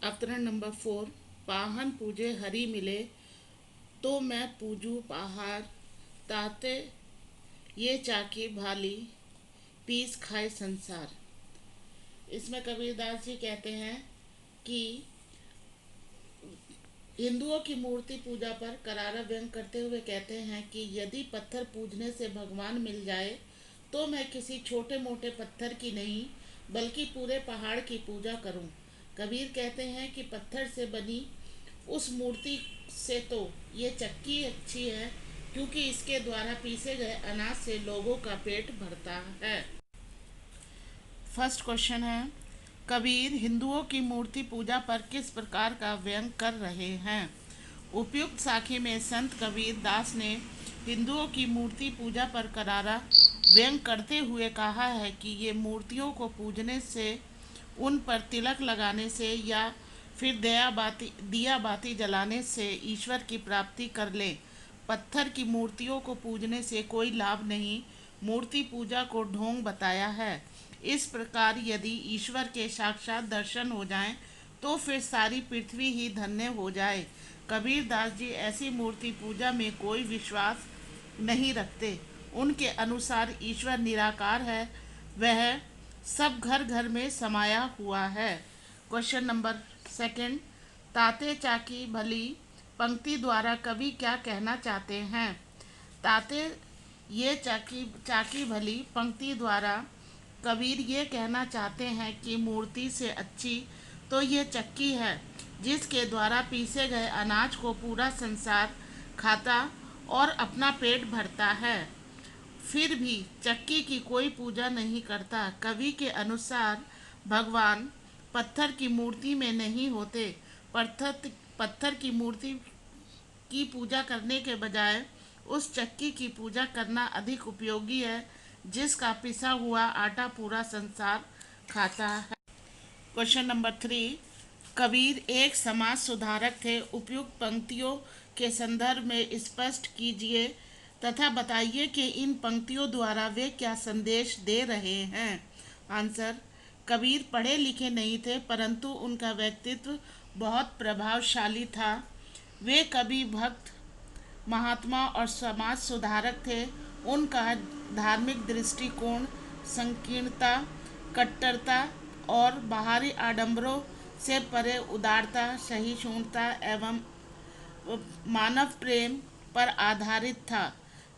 अवतरण नंबर 4। पाहन पूजे हरि मिले, तो मैं पूजू पहाड़। ताते ये चाकी भाली, पीस खाए संसार। इसमें कबीरदास जी कहते हैं कि हिंदुओं की मूर्ति पूजा पर करारा व्यंग करते हुए कहते हैं कि यदि पत्थर पूजने से भगवान मिल जाए तो मैं किसी छोटे मोटे पत्थर की नहीं बल्कि पूरे पहाड़ की पूजा करूं। कबीर कहते हैं कि पत्थर से बनी उस मूर्ति से तो ये चक्की अच्छी है, क्योंकि इसके द्वारा पीसे गए अनाज से लोगों का पेट भरता है। फर्स्ट क्वेश्चन है, कबीर हिंदुओं की मूर्ति पूजा पर किस प्रकार का व्यंग कर रहे हैं। उपयुक्त साखी में संत कबीर दास ने हिंदुओं की मूर्ति पूजा पर करारा व्यंग करते हुए कहा है कि ये मूर्तियों को पूजने से, उन पर तिलक लगाने से या फिर दिया बाती जलाने से ईश्वर की प्राप्ति कर लें। पत्थर की मूर्तियों को पूजने से कोई लाभ नहीं, मूर्ति पूजा को ढोंग बताया है। इस प्रकार यदि ईश्वर के साक्षात दर्शन हो जाएं, तो फिर सारी पृथ्वी ही धन्य हो जाए। कबीर दास जी ऐसी मूर्ति पूजा में कोई विश्वास नहीं रखते। उनके अनुसार ईश्वर निराकार है, वह सब घर घर में समाया हुआ है। क्वेश्चन नंबर सेकंड, ताते चाकी भली पंक्ति द्वारा कवि क्या कहना चाहते हैं। ताते ये चाकी चाकी भली पंक्ति द्वारा कबीर ये कहना चाहते हैं कि मूर्ति से अच्छी तो ये चक्की है, जिसके द्वारा पीसे गए अनाज को पूरा संसार खाता और अपना पेट भरता है, फिर भी चक्की की कोई पूजा नहीं करता। कवि के अनुसार भगवान पत्थर की मूर्ति में नहीं होते। पत्थर की मूर्ति की पूजा करने के बजाय उस चक्की की पूजा करना अधिक उपयोगी है, जिसका पिसा हुआ आटा पूरा संसार खाता है। क्वेश्चन नंबर 3, कबीर एक समाज सुधारक थे। उपयुक्त पंक्तियों के संदर्भ में स्पष्ट कीजिए तथा बताइए कि इन पंक्तियों द्वारा वे क्या संदेश दे रहे हैं। आंसर, कबीर पढ़े लिखे नहीं थे, परंतु उनका व्यक्तित्व बहुत प्रभावशाली था। वे कवि, भक्त, महात्मा और समाज सुधारक थे। उनका धार्मिक दृष्टिकोण संकीर्णता, कट्टरता और बाहरी आडंबरों से परे उदारता, सहिष्णुता एवं मानव प्रेम पर आधारित था।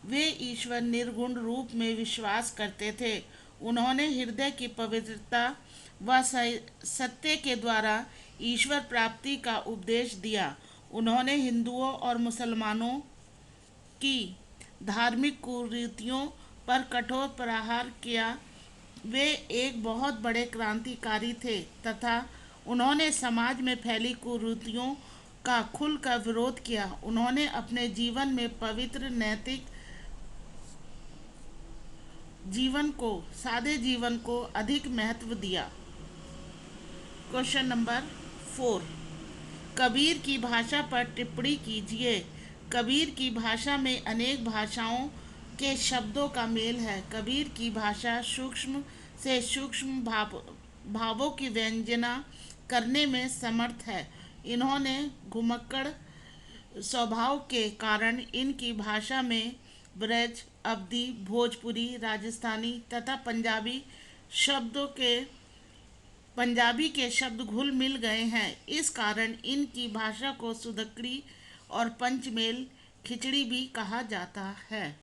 वे ईश्वर निर्गुण रूप में विश्वास करते थे। उन्होंने हृदय की पवित्रता व सत्य के द्वारा ईश्वर प्राप्ति का उपदेश दिया। उन्होंने हिंदुओं और मुसलमानों की धार्मिक कुरीतियों पर कठोर प्रहार किया। वे एक बहुत बड़े क्रांतिकारी थे तथा उन्होंने समाज में फैली कुरीतियों का खुलकर विरोध किया। उन्होंने अपने जीवन में पवित्र नैतिक सादे जीवन को अधिक महत्व दिया। क्वेश्चन नंबर 4, कबीर की भाषा पर टिप्पणी कीजिए। कबीर की भाषा में अनेक भाषाओं के शब्दों का मेल है। कबीर की भाषा सूक्ष्म से सूक्ष्म भावों की व्यंजना करने में समर्थ है। इन्होंने घुमक्कड़ स्वभाव के कारण इनकी भाषा में ब्रज, अवधी, भोजपुरी, राजस्थानी तथा पंजाबी के शब्द घुल मिल गए हैं। इस कारण इनकी भाषा को सुदक्कड़ी और पंचमेल खिचड़ी भी कहा जाता है।